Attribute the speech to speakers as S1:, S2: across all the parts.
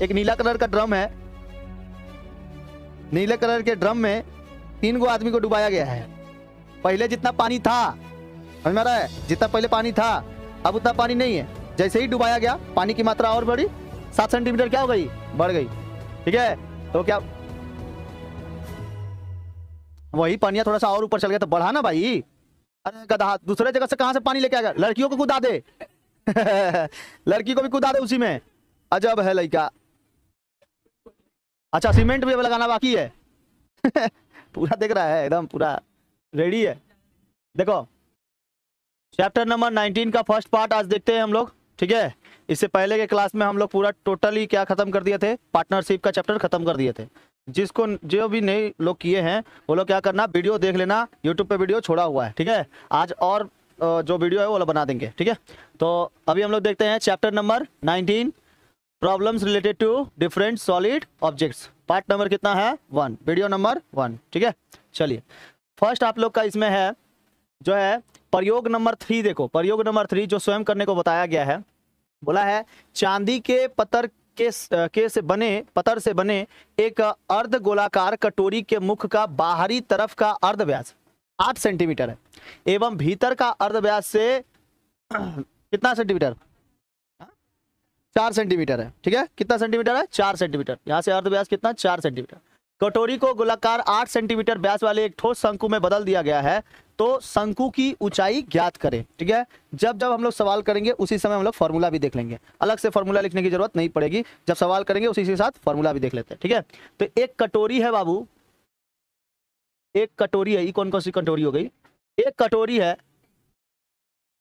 S1: एक नीला कलर का ड्रम है, नीले कलर के ड्रम में 3 गो आदमी को डुबाया गया है। पहले जितना पानी था, समझ में आ रहा है, जितना पहले पानी था अब उतना पानी नहीं है। जैसे ही डुबाया गया पानी की मात्रा और बढ़ी, 7 सेंटीमीटर क्या हो गई, बढ़ गई। ठीक है, तो क्या वही पानी थोड़ा सा और ऊपर चल गया तो बढ़ा ना भाई। अरे गधा, दूसरे जगह से कहां से पानी लेके आ गया? लड़कियों को कूदा दे लड़की को भी कूदा दे उसी में, अजब है लड़का। अच्छा, सीमेंट भी अब लगाना बाकी है पूरा देख रहा है, एकदम पूरा रेडी है। देखो चैप्टर नंबर 19 का फर्स्ट पार्ट आज देखते हैं हम लोग। ठीक है, इससे पहले के क्लास में हम लोग पूरा टोटली क्या खत्म कर दिए थे, पार्टनरशिप का चैप्टर खत्म कर दिए थे। जिसको जो भी नए लोग किए हैं वो लोग क्या करना, वीडियो देख लेना, यूट्यूब पे वीडियो छोड़ा हुआ है। ठीक है, आज और जो वीडियो है वो लोग बना देंगे। ठीक है, तो अभी हम लोग देखते हैं chapter number 19, problems related to different solid objects, part number कितना है, 1, वीडियो नंबर 1। ठीक है, चलिए फर्स्ट आप लोग का इसमें है जो है प्रयोग नंबर 3। देखो प्रयोग नंबर 3 जो स्वयं करने को बताया गया है, बोला है चांदी के पत्थर पत्थर से बने एक अर्ध गोलाकार कटोरी के मुख का बाहरी तरफ का अर्ध व्यास 8 सेंटीमीटर है एवं भीतर का अर्ध व्यास से कितना सेंटीमीटर, 4 सेंटीमीटर है। ठीक है, कितना सेंटीमीटर है, 4 सेंटीमीटर। यहाँ से अर्ध व्यास कितना, 4 सेंटीमीटर। कटोरी को गोलाकार 8 सेंटीमीटर व्यास वाले एक ठोस शंकु में बदल दिया गया है, तो शंकु की ऊंचाई ज्ञात करें। ठीक है, जब जब हम लोग सवाल करेंगे उसी समय हम लोग फॉर्मूला भी देख लेंगे, अलग से फॉर्मूला लिखने की जरूरत नहीं पड़ेगी, जब सवाल करेंगे उसी के साथ फॉर्मूला भी देख लेते हैं। ठीक है, तो एक कटोरी है बाबू, एक कटोरी है, ये कौन कौन सी कटोरी हो गई, एक कटोरी है,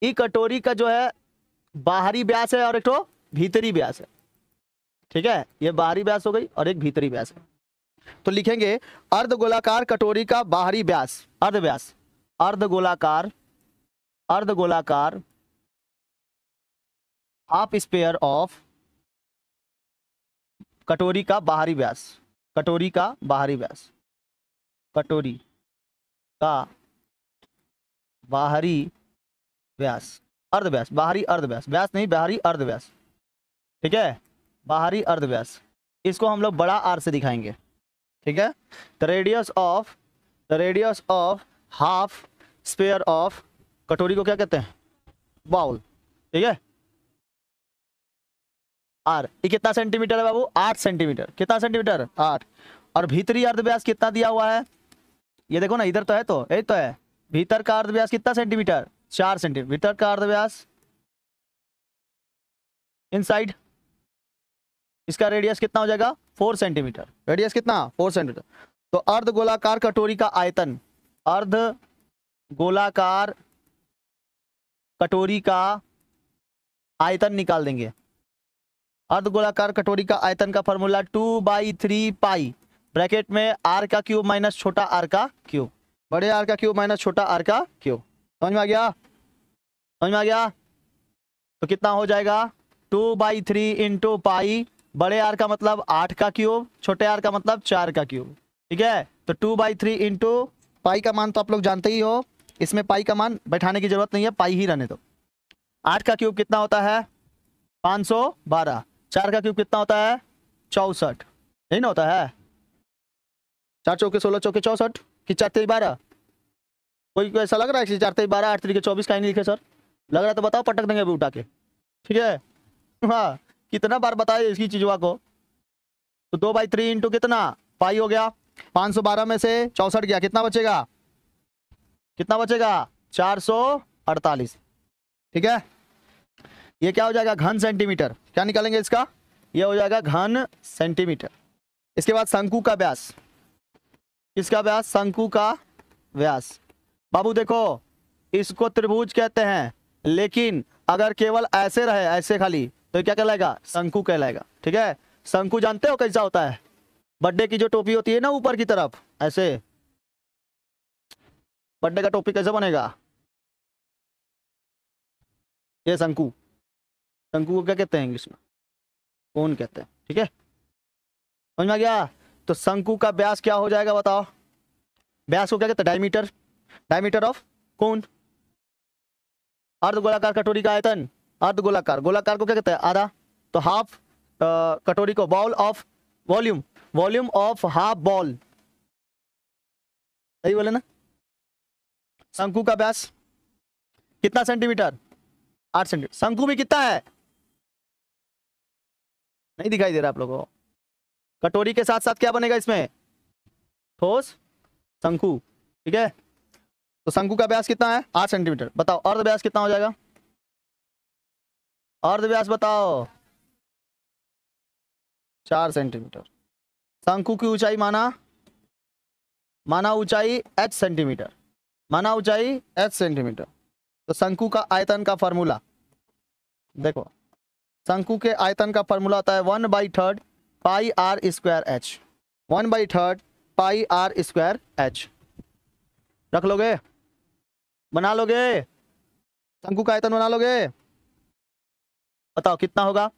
S1: ये कटोरी का जो है बाहरी व्यास है और एक तो भीतरी व्यास है। ठीक है, ये बाहरी व्यास हो गई और एक भीतरी व्यास है। तो लिखेंगे अर्ध गोलाकार कटोरी का बाहरी व्यास, अर्ध व्यास, अर्ध गोलाकार हाफ स्पेयर ऑफ कटोरी का बाहरी व्यास, कटोरी का बाहरी व्यास, कटोरी का बाहरी व्यास, अर्ध व्यास, बाहरी अर्ध व्यास, व्यास नहीं बाहरी अर्ध व्यास। ठीक है, बाहरी अर्ध व्यास, इसको हम लोग बड़ा आर से दिखाएंगे। ठीक है, the radius of half sphere of, कटोरी को क्या कहते हैं, बाउल। ठीक है, आर, ये कितना सेंटीमीटर है बाबू, 8 सेंटीमीटर। कितना सेंटीमीटर, 8। और भीतरी अर्ध व्यास कितना दिया हुआ है, ये देखो ना, इधर तो है, तो यही तो है, भीतर का अर्ध व्यास कितना सेंटीमीटर, 4 सेंटीमीटर। भीतर का अर्ध व्यास इनसाइड, इसका रेडियस कितना हो जाएगा, 4 सेंटीमीटर। रेडियस कितना, 4 सेंटीमीटर। तो अर्ध गोलाकार कटोरी का आयतन, अर्ध गोलाकार कटोरी का आयतन निकाल देंगे। अर्ध गोलाकार कटोरी का आयतन का फॉर्मूला 2/3 पाई, ब्रैकेट में आर का क्यूब माइनस छोटा आर का क्यूब, बड़े आर का क्यूब माइनस छोटा आर का क्यूब। समझ में आ गया, समझ में आ गया। तो कितना हो जाएगा, 2/3 इंटू पाई, बड़े आर का मतलब 8 का क्यूब, छोटे आर का मतलब 4 का क्यूब। ठीक है, तो 2/3 इंटू पाई का मान तो आप लोग जानते ही हो, इसमें पाई का मान बैठाने की जरूरत नहीं है, पाई ही रहने दो। 8 का क्यूब कितना होता है, 512। 4 का क्यूब कितना होता है, 64। नहीं ना होता है, 4 चौके 16, चौके 64 कि 4 3 12। कोई ऐसा लग रहा है कि 4 3 12 8 3 24 कहीं नहीं लिखे सर, लग रहा है तो बताओ, पटक देंगे अभी उठा के। ठीक है, हाँ कितना बार बताए इसकी चीजवा को। तो 2/3 इंटू कितना पाई हो गया, 512 में से 64 गया, कितना बचेगा, कितना बचेगा, 448। ठीक है, ये क्या हो जाएगा, घन सेंटीमीटर। क्या निकालेंगे इसका, ये हो जाएगा घन सेंटीमीटर। इसके बाद शंकु का व्यास, किसका व्यास, शंकु का व्यास। बाबू देखो इसको त्रिभुज कहते हैं, लेकिन अगर केवल ऐसे रहे, ऐसे खाली, तो क्या कहलाएगा, शंकु कहलाएगा। ठीक है, शंकु जानते हो कैसा होता है, बर्थडे की जो टोपी होती है ना ऊपर की तरफ, ऐसे बर्थडे का टोपी कैसे बनेगा, ये शंकु। शंकु को क्या कहते हैं इंग्लिश में, कोन कहते हैं। ठीक है, समझ में आ गया। तो शंकु का व्यास क्या हो जाएगा बताओ, व्यास को क्या कहते हैं, डायमीटर, डायमीटर ऑफ कोन। अर्ध गोलाकार कटोरी का आयतन, अर्ध गोलाकार, गोलाकार को क्या कहते हैं, आधा, तो हाफ कटोरी को, ball of volume, volume of half ball, सही बोले ना। शंकु का व्यास कितना सेंटीमीटर, 8 सेंटीमीटर। शंकु भी कितना है, नहीं दिखाई दे रहा आप लोगों को। कटोरी के साथ साथ क्या बनेगा इसमें, ठोस शंकु, ठीक है। तो शंकु का व्यास कितना है, 8 सेंटीमीटर। बताओ अर्ध व्यास कितना हो जाएगा, अर्ध व्यास बताओ, 4 सेंटीमीटर। शंकु की ऊंचाई माना ऊंचाई h सेंटीमीटर, माना ऊंचाई h सेंटीमीटर। तो शंकु का आयतन का फॉर्मूला देखो, शंकु के आयतन का फॉर्मूला होता है 1/3 pi r square h, 1/3 pi r square h. रख लोगे, बना लोगे, शंकु का आयतन बना लोगे। बताओ कितना होगा,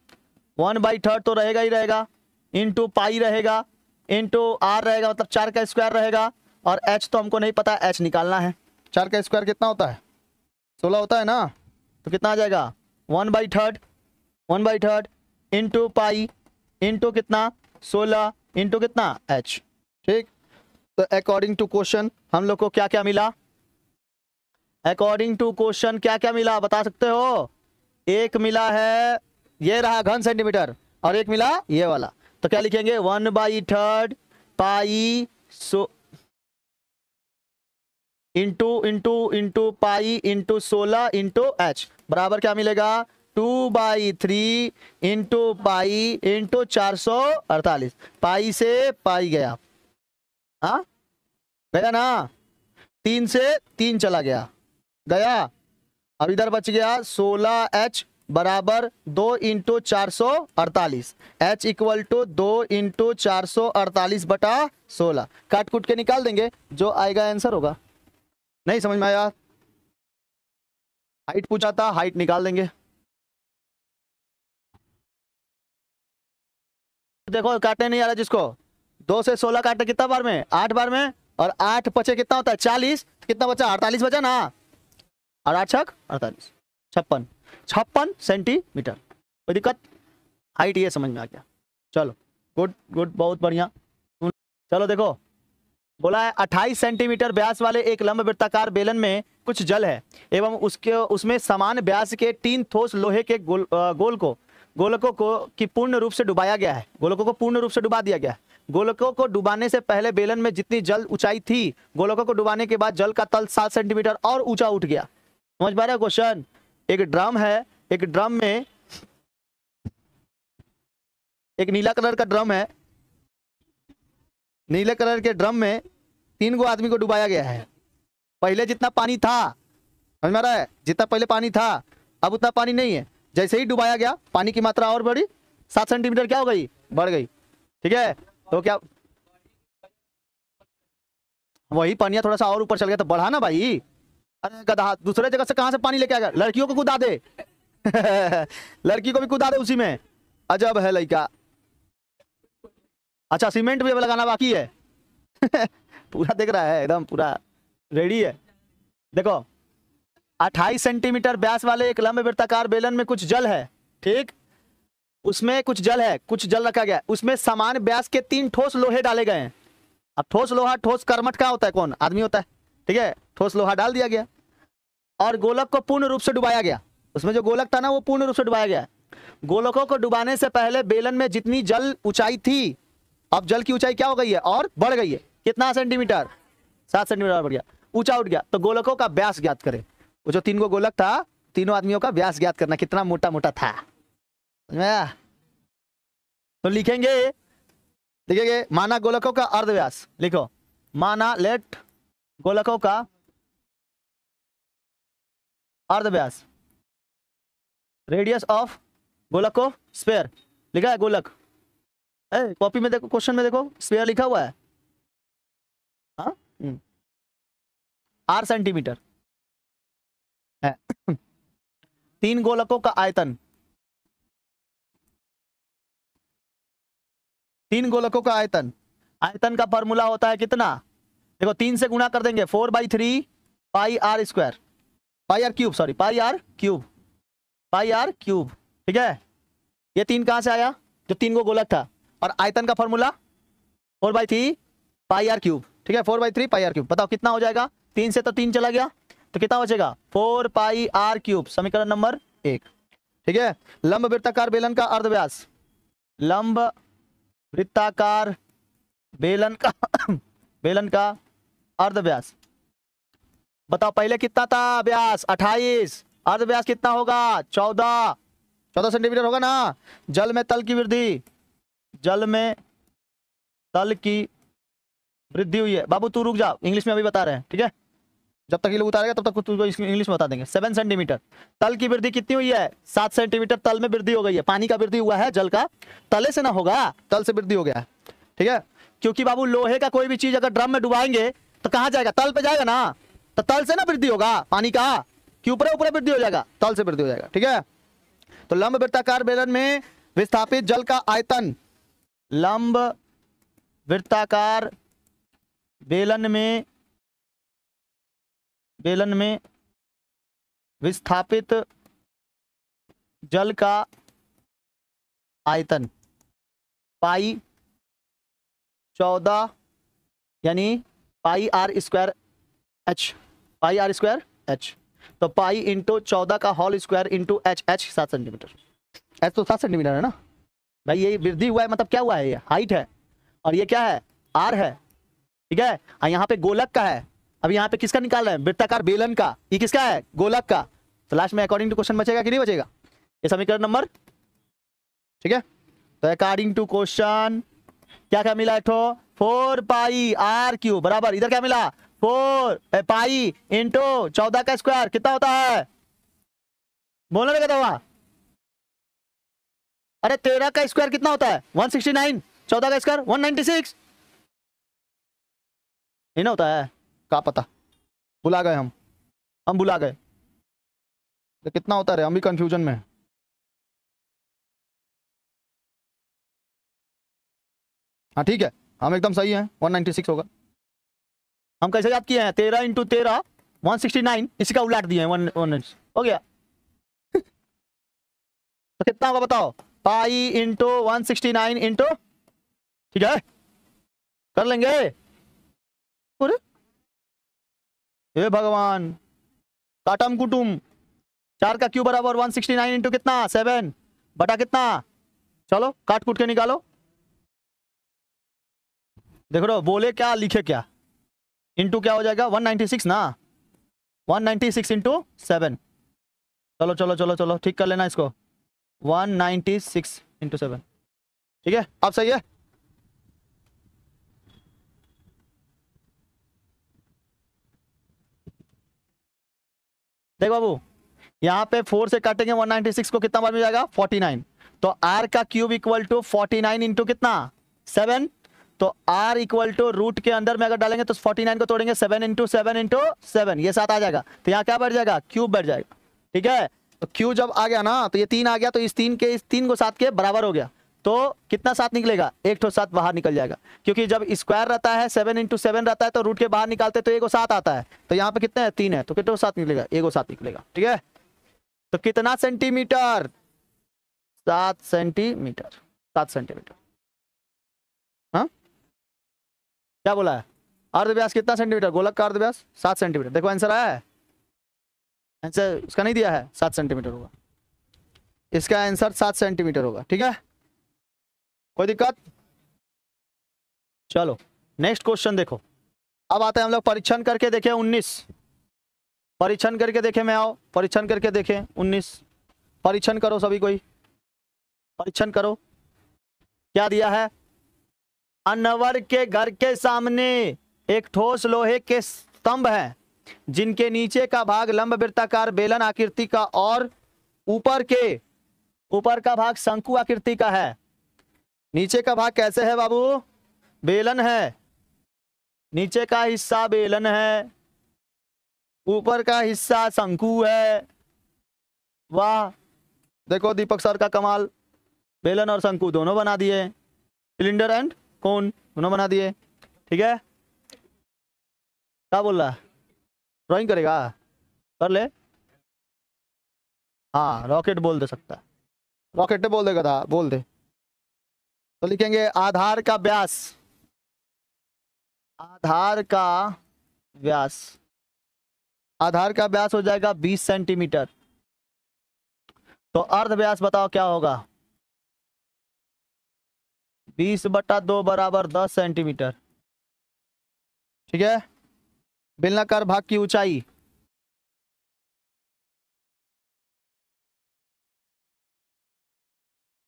S1: 1/3 तो रहेगा ही रहेगा, इंटू पाई रहेगा, इंटू आर रहेगा, मतलब 4 का स्क्वायर रहेगा, और एच तो हमको नहीं पता, एच निकालना है। 4 का स्क्वायर कितना होता है, 16 होता है ना। तो कितना आ जाएगा, 1/3 इंटू पाई इंटू कितना 16 इंटू कितना एच, ठीक। तो अकॉर्डिंग टू क्वेश्चन हम लोग को क्या क्या मिला, अकॉर्डिंग टू क्वेश्चन क्या क्या मिला बता सकते हो। एक मिला है ये रहा घन सेंटीमीटर, और एक मिला ये वाला। तो क्या लिखेंगे, 1/3 pi into pi into 16 into H बराबर क्या मिलेगा, 2/3 इंटू पाई इंटू 448। पाई से पाई गया, हाँ गया ना, 3 से 3 चला गया, गया। अब इधर बच गया 16h बराबर 2 into 448, h equal to 2 into 448/16। काट कुट के निकाल देंगे, जो आएगा आंसर होगा। नहीं समझ में आया, हाइट पूछा था, हाइट निकाल देंगे। देखो काटने नहीं आ रहा जिसको, 2 से 16 काटे कितना बार में, 8 बार में, और 8 पचे कितना होता है 40, कितना बचा 48 बचा ना, और 8 छक 48, 56 सेंटीमीटर। कोई दिक्कत, हाइट ये समझ में आ गया। चलो गुड गुड, बहुत बढ़िया। चलो देखो, बोला है 28 सेंटीमीटर व्यास वाले एक लंब वृत्ताकार बेलन में कुछ जल है एवं उसमें समान व्यास के 3 ठोस लोहे के गोलकों को की पूर्ण रूप से डुबाया गया है, गोलकों को पूर्ण रूप से डुबा दिया गया है। गोलकों को डुबाने से पहले बेलन में जितनी जल ऊंचाई थी, गोलकों को डुबाने के बाद जल का तल 7 सेंटीमीटर और ऊंचा उठ गया। समझ पा रहे हो क्वेश्चन। एक ड्रम है, एक ड्रम में एक नीला कलर का ड्रम है, नीले कलर के ड्रम में 3 गो आदमी को डुबाया गया है। पहले जितना पानी था, समझ में आ रहा है, जितना पहले पानी था अब उतना पानी नहीं है। जैसे ही डुबाया गया पानी की मात्रा और बढ़ी, 7 सेंटीमीटर क्या हो गई, बढ़ गई, ठीक है। तो क्या वही पानी थोड़ा सा और ऊपर चल गया तो बढ़ा ना भाई। अरे गधा, दूसरे जगह से कहां से पानी लेके आ गया, लड़कियों को कूदा दे लड़की को भी कूदा दे उसी में, अजब है लड़का। अच्छा सीमेंट भी अब लगाना बाकी है पूरा देख रहा है, एकदम पूरा रेडी है। देखो 28 सेंटीमीटर व्यास वाले एक लंब वृत्ताकार बेलन में कुछ जल है, ठीक। उसमें कुछ जल है, कुछ जल रखा गया है, उसमें समान व्यास के 3 ठोस लोहे डाले गए हैं। अब ठोस लोहा, ठोस कर्मठ क्या होता है, कौन आदमी होता है, ठीक है। ठोस लोहा डाल दिया गया और गोलक को पूर्ण रूप से डुबाया गया। उसमें जो गोलक था ना वो पूर्ण रूप से डुबाया गया। गोलकों को डुबाने से पहले बेलन में जितनी जल ऊंचाई थी, अब जल की ऊंचाई क्या हो गई है और बढ़ गई है। कितना सेंटीमीटर, 7 सेंटीमीटर बढ़ गया, ऊंचा उठ गया। तो गोलकों का व्यास ज्ञात करें। वो जो 3 गो गोलक था, तीनों आदमियों का व्यास ज्ञात करना, कितना मोटा मोटा था। तो लिखेंगे माना गोलकों का अर्धव्यास, लिखो माना लेट गोलकों का अर्धव्यास, रेडियस ऑफ गोलको स्फीयर लिखा है, गोलक कॉपी में देखो, क्वेश्चन में देखो स्फीयर लिखा हुआ है, हाँ 8 सेंटीमीटर है 3 गोलकों का आयतन, 3 गोलकों का आयतन, आयतन का फॉर्मूला होता है कितना, देखो 3 से गुणा कर देंगे 4/3 pi r square, pi r cube, sorry pi r cube, pi r cube, ठीक है। ये 3 कहां से आया, जो 3 गो गोलक था। और आयतन का फॉर्मूला 4/3 पाई आर क्यूब, ठीक है, 4/3 पाई आर क्यूब। बताओ कितना हो जाएगा, 3 से तो 3 चला गया, तो कितना बचेगा 4 पाई आर क्यूब, समीकरण नंबर 1। ठीक है, लंब वृत्ताकार बेलन का अर्धव्यास, लंब वृत्ताकार बेलन का बेलन का अर्धव्यास। बताओ पहले कितना था व्यास 28, अर्धव्यास कितना होगा 14 सेंटीमीटर होगा ना। जल में तल की वृद्धि, जल में तल की वृद्धि हुई है। बाबू तू रुक जा, इंग्लिश में अभी बता रहे हैं, ठीक है, जब तक ये लोग उतारेगा तब तक तुझको इंग्लिश में बता देंगे। 7 सेंटीमीटर तल की वृद्धि कितनी हुई है, 7 सेंटीमीटर तल में वृद्धि हो गई है। पानी का वृद्धि हुआ है, जल का तले से ना होगा, तल से वृद्धि हो गया है, ठीक है। क्योंकि बाबू लोहे का कोई भी चीज अगर ड्रम में डुबाएंगे तो कहां जाएगा, तल पे जाएगा ना, तो तल से ना वृद्धि होगा, पानी का कि ऊपर ऊपर वृद्धि हो जाएगा, तल से वृद्धि हो जाएगा, ठीक है। तो लंब वृत्ताकार बेलन में विस्थापित जल का आयतन, लंब वृत्ताकार बेलन में विस्थापित जल का आयतन पाई 14 यानी pi r square h, pi r square h. तो पाई इंटू 14 का whole square into h, h 7 centimetre, h तो 7 सेंटीमीटर है ना भाई। ये वृद्धि हुआ है मतलब क्या हुआ है, ये हाइट है और ये क्या है आर है, ठीक है। और यहाँ पे गोलक का है, अब यहाँ पे किसका निकाल रहे हैं, वृत्ताकार बेलन का, ये किसका है गोलक का। तो लास्ट में अकॉर्डिंग टू क्वेश्चन बचेगा कि नहीं बचेगा, ये समीकरण नंबर, ठीक है। तो अकॉर्डिंग टू क्वेश्चन क्या क्या मिला, 4 पाई आर क्यूब बराबर, इधर क्या मिला 4 पाई इंटू 14 का स्क्वायर कितना होता है, बोलने लगा था, अरे 13 का स्क्वायर कितना होता है 169, 14 का स्क्वायर 196, नहीं ना होता है, क्या पता, भुला गए हम भुला गए, तो कितना होता है हम भी कंफ्यूजन में। हाँ ठीक है, हम एकदम सही हैं, 196 होगा। हम कैसे याद किए हैं, 13 इंटू 13 169, इसी का उलट दिए हैं 1 हो गया। तो कितना होगा बताओ, पाई इंटू 169 इंटू, ठीक है कर लेंगे। अरे हे भगवान, काटम कुटुम, 4 का क्यूब बराबर 169 इंटू कितना 7 बटा कितना, चलो काट कूट के निकालो। देखो रो बोले क्या लिखे क्या, इंटू क्या हो जाएगा 196 ना, 196 इंटू 7, चलो चलो चलो चलो ठीक कर लेना इसको, 196 इंटू 7, ठीक है अब सही है। देख बाबू यहाँ पे 4 से काटेंगे 196 को कितना बार मिल जाएगा 49, तो r का क्यूब इक्वल टू 49 इंटू कितना 7, तो r इक्वल टू रूट के अंदर में अगर डालेंगे तो 49 को तोड़ेंगे 7 इंटू 7 इंटू 7, ये 7 आ जाएगा, तो यहाँ क्या बढ़ जाएगा क्यूब बढ़ जाएगा, ठीक है। तो क्यू जब आ गया ना तो ये 3 आ गया, तो इस 3 को 7 के बराबर हो गया, तो कितना 7 निकलेगा, एक तो 7 बाहर निकल जाएगा, क्योंकि जब स्क्वायर रहता है 7 इंटू 7 रहता है तो रूट के बाहर निकालते तो 1 7 आता है, तो यहाँ पे कितना है 3 है, तो कितना 7 निकलेगा 1 7 निकलेगा, ठीक है। तो कितना सेंटीमीटर 7 सेंटीमीटर, 7 सेंटीमीटर, हाँ क्या बोला है, अर्धव्यास कितना सेंटीमीटर, गोलक का अर्धव्यास 7 सेंटीमीटर। देखो आंसर आया है, आंसर इसका नहीं दिया है 7 सेंटीमीटर होगा, इसका आंसर 7 सेंटीमीटर होगा, ठीक है कोई दिक्कत। चलो नेक्स्ट क्वेश्चन देखो, अब आते हैं हम लोग परीक्षण करके देखें 19, परीक्षण करके देखें, मैं आओ परीक्षण करके देखें 19, परीक्षण करो सभी कोई, परीक्षण करो। क्या दिया है, अनवर के घर के सामने एक ठोस लोहे के स्तंभ हैं जिनके नीचे का भाग लंब वृत्ताकार बेलन आकृति का और ऊपर का भाग शंकु आकृति का है। नीचे का भाग कैसे है बाबू, बेलन है, नीचे का हिस्सा बेलन है, ऊपर का हिस्सा शंकु है। वाह, देखो दीपक सर का कमाल, बेलन और शंकु दोनों बना दिए, सिलेंडर एंड कोन दोनों बना दिए, ठीक है। क्या बोल रहा है, ड्राइंग करेगा, कर ले, हाँ रॉकेट बोल दे सकता है, रॉकेट बोल देगा था, बोल दे। तो लिखेंगे आधार का व्यास, आधार का व्यास, आधार का व्यास हो जाएगा 20 सेंटीमीटर। तो अर्ध व्यास बताओ क्या होगा? 20/2 बराबर 10 सेंटीमीटर। ठीक है। बेलनाकार भाग की ऊंचाई,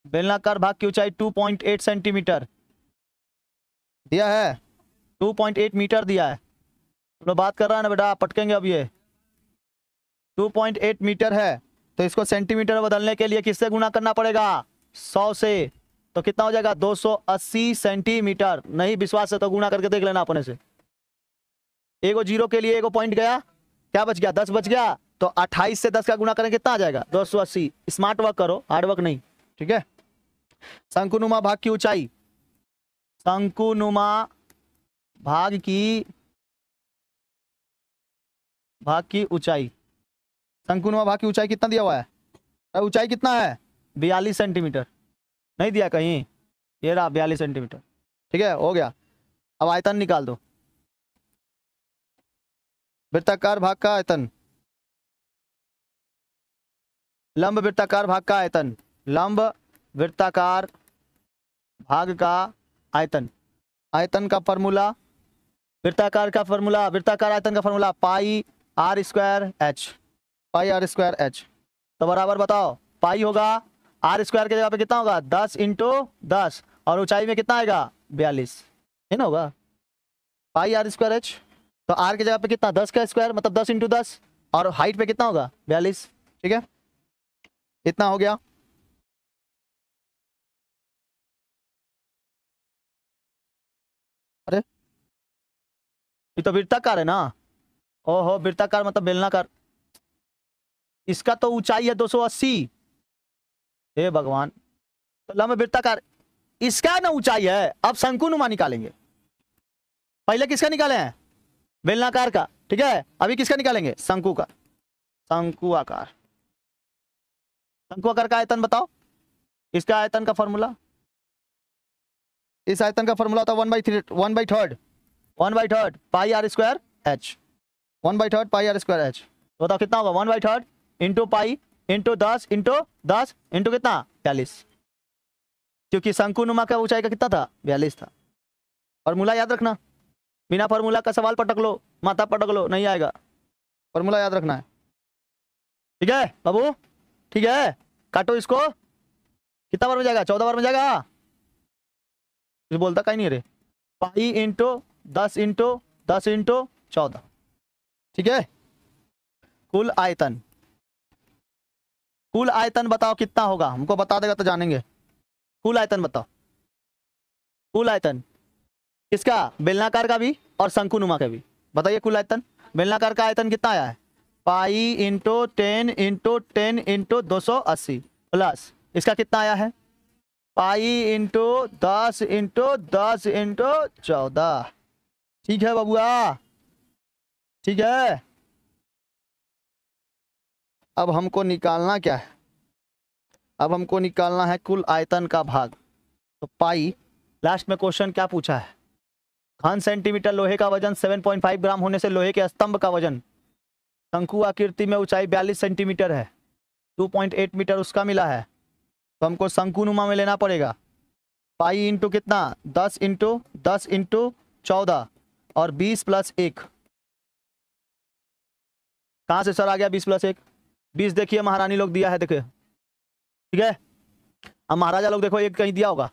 S1: बेलनाकार भाग की ऊंचाई 2.8 सेंटीमीटर दिया है, 2.8 मीटर दिया है। हम लोग बात कर रहा है ना बेटा, पटकेंगे अब। ये 2.8 मीटर है, तो इसको सेंटीमीटर बदलने के लिए किससे गुना करना पड़ेगा? 100 से। तो कितना हो जाएगा? 280 सेंटीमीटर। नहीं विश्वास है तो गुना करके देख लेना अपने से। एगो जीरो के लिए एगो पॉइंट गया, क्या बच गया? 10 बच गया। तो 28 से 10 का गुना करें कितना आ जाएगा? 280। स्मार्ट वर्क करो, हार्ड वर्क नहीं। ठीक है। शंकुनुमा भाग की ऊंचाई, शंकुनुमा भाग की ऊंचाई, शंकुनुमा भाग की ऊंचाई कितना दिया हुआ है? ऊंचाई कितना है? 42 सेंटीमीटर। नहीं दिया कहीं? ये रहा 42 सेंटीमीटर। ठीक है, हो गया। अब आयतन निकाल दो। वृत्ताकार भाग का आयतन, लंब वृत्ताकार भाग का आयतन, लंब वृत्ताकार भाग का आयतन, आयतन का फॉर्मूला, वृत्ताकार का फॉर्मूला, वृत्ताकार आयतन का formula pi r square h, pi r square h. तो बराबर बताओ, पाई होगा आर स्क्वायर की जगह पे कितना होगा? 10 × 10, और ऊंचाई में कितना आएगा? 42, है ना? होगा पाई आर स्क्वायर एच। तो आर की जगह पे कितना? 10 का स्क्वायर, मतलब 10 × 10, और हाइट पे कितना होगा? 42। ठीक है, इतना हो गया। अरे ये तो वृत्ताकार है ना? ओहो, वृत्ताकार मतलब बेलनाकार। इसका तो ऊंचाई है 280। हे भगवान, तो लंब वृत्ताकार, इसका ना ऊंचाई है। अब शंकुनुमा निकालेंगे। पहले किसका निकाले हैं? बेलनाकार का। ठीक है, अभी किसका निकालेंगे? शंकु का। शंकु आकार, शंकु आकार का आयतन बताओ। इसका आयतन का फॉर्मूला, इस आयतन का फॉर्मूला होता है 1/3 pi r square h, 1/3 pi r square h. तो बताओ कितना होगा? 1/3 into pi into 10 into 10 into कितना? 42। क्योंकि शंकुनुमा का ऊंचाई का कितना था? 42 था। फॉर्मूला याद रखना, बिना फॉर्मूला का सवाल पटक लो, माथा पटक लो, नहीं आएगा। फॉर्मूला याद रखना है। ठीक है बाबू? ठीक है, काटो इसको। कितना बार में जाएगा? 14 बार में जाएगा। कुछ बोलता कहीं नहीं रे। पाई इंटू 10 इंटू 10 इंटू 14। ठीक है, कुल आयतन, कुल आयतन बताओ कितना होगा? हमको बता देगा तो जानेंगे। कुल आयतन बताओ, कुल आयतन किसका? बेलनाकार का भी और शंकुनुमा का भी। बताइए कुल आयतन। बेलनाकार का आयतन कितना आया है? पाई इंटू 10 इंटू 10 इंटू 280, प्लस इसका कितना आया है? पाई इंटू 10 इंटू 10 इंटू 14। ठीक है बबुआ, ठीक है। अब हमको निकालना क्या है? अब हमको निकालना है कुल आयतन का भाग। तो पाई, लास्ट में क्वेश्चन क्या पूछा है? घन सेंटीमीटर लोहे का वजन 7.5 ग्राम होने से लोहे के स्तंभ का वजन, शंकु आकृति में ऊंचाई 42 सेंटीमीटर है, 2.8 मीटर उसका मिला है। तो हमको शंकुनुमा में लेना पड़ेगा। पाई इंटू कितना? 10 इंटू 10 इंटू 14 और 20 + 1। कहाँ से सर आ गया 20 + 1? 20 देखिए महारानी लोग दिया है, देखिए। ठीक है, अब महाराजा लोग देखो एक कहीं दिया होगा।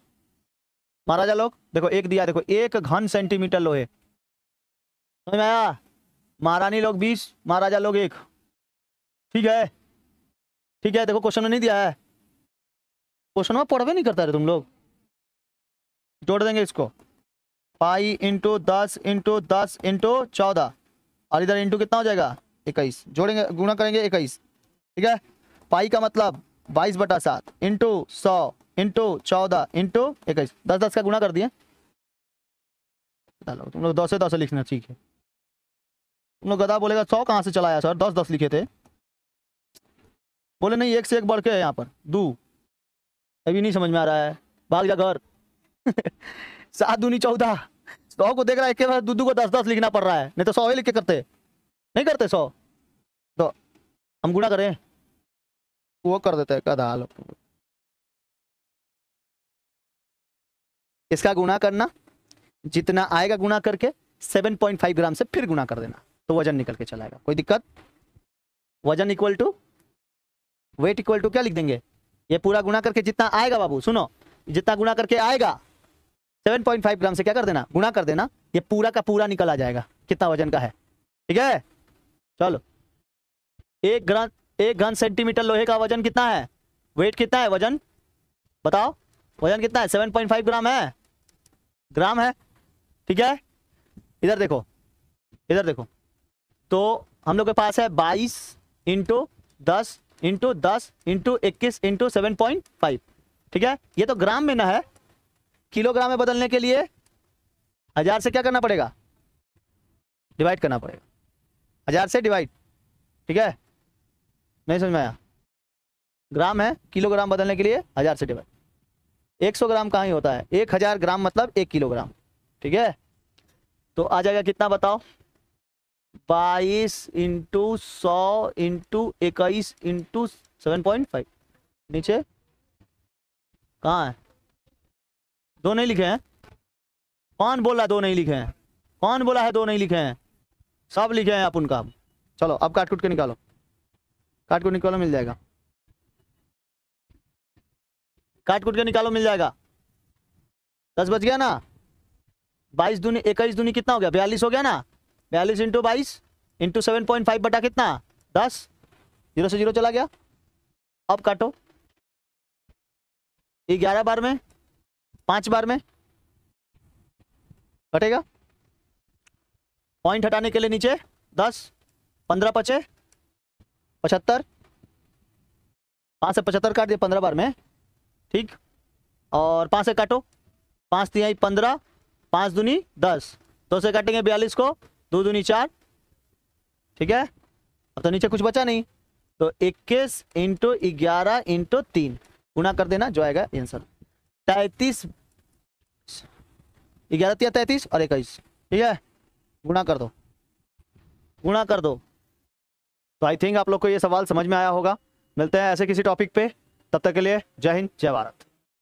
S1: महाराजा लोग देखो एक दिया, देखो 1 घन सेंटीमीटर लोहे। समझ में आया? महारानी लोग 20, महाराजा लोग 1। ठीक है, ठीक है। देखो क्वेश्चन में नहीं दिया है, क्वेश्चन में पढ़वे नहीं करता रे तुम लोग। जोड़ देंगे इसको, पाई इंटू 10 इंटू 10 इंटू 14, और इधर इंटू कितना हो जाएगा? 21। जोड़ेंगे, गुणा करेंगे 21। ठीक है, पाई का मतलब 22/7 इंटू 100 इंटू 14 इंटू 21। 10 का गुणा कर दिए। तुम लोग 10 से 10 लिखना, ठीक है। तुम लोग गधा बोलेगा 100 कहाँ से चलाया सर? 10 लिखे थे। बोले नहीं, 1 से 1 बढ़ के है यहाँ पर 2। अभी नहीं समझ में आ रहा है, भाग जा घर। 7 दूनी 14, 100 को देख रहा है एक बार, दूधू को 10-10 लिखना पड़ रहा है, नहीं तो 100 ही लिख के करते, नहीं करते 100, तो हम गुणा करें, वो कर देते हैं कदा। इसका गुणा करना, जितना आएगा गुणा करके 7.5 ग्राम से फिर गुणा कर देना, तो वजन निकल के चलाएगा। कोई दिक्कत? वजन equal to weight equal to क्या लिख देंगे, ये पूरा गुणा करके जितना आएगा बाबू, सुनो, जितना गुणा करके आएगा 7.5 ग्राम से क्या कर देना, गुणा कर देना, ये पूरा का पूरा निकल आ जाएगा कितना वजन का है। ठीक है, चलो 1 घन सेंटीमीटर लोहे का वजन कितना है, वेट कितना है, वजन बताओ, वजन कितना है, 7.5 ग्राम है, ग्राम है। ठीक है, इधर देखो, इधर देखो, तो हम लोग के पास है 22 इंटू 10 इंटू 10 इंटू 21 इंटू 7.5। ठीक है, ये तो ग्राम में ना है, किलोग्राम में बदलने के लिए 1000 से क्या करना पड़ेगा, डिवाइड करना पड़ेगा, 1000 से डिवाइड। ठीक है, नहीं समझ में आया, ग्राम है, किलोग्राम बदलने के लिए 1000 से डिवाइड। 100 ग्राम कहाँ ही होता है, 1000 ग्राम मतलब 1 किलोग्राम। ठीक है, तो आ जाएगा कितना बताओ, 22 इंटू 100 इंटू 21 इंटू 7.5। नीचे कहाँ है, 2 नहीं लिखे हैं, कौन बोला 2 नहीं लिखे हैं, कौन बोला है 2 नहीं लिखे हैं, सब लिखे हैं अपन का। चलो अब काट कूट के निकालो, काट कूट निकालो, मिल जाएगा, काट कूट के निकालो, मिल जाएगा। 10 बच गया ना, 22 दूनी 21 दूनी कितना हो गया, 42 हो गया ना, 42 इंटू 22 इंटू 7.5 बटा कितना 10, 0 से 0 चला गया। अब काटो, 11 बार में, 5 बार में कटेगा, पॉइंट हटाने के लिए नीचे 10, 15 बचे 75, 5 से 75 काट दिए 15 बार में। ठीक, और 5 से काटो, 5 तिहाई 15, 5 दूनी 10, 2 से काटेंगे 42 को, 2 दूनी 4। ठीक है, अब तो नीचे कुछ बचा नहीं, तो 21 इंटू 11 इंटू 3 गुणा कर देना, जो आएगा आंसर 33, 11 तिया 33 और 21। ठीक है, गुणा कर दो, गुणा कर दो। तो आई थिंक आप लोग को ये सवाल समझ में आया होगा। मिलते हैं ऐसे किसी टॉपिक पे, तब तक के लिए जय हिंद, जय भारत।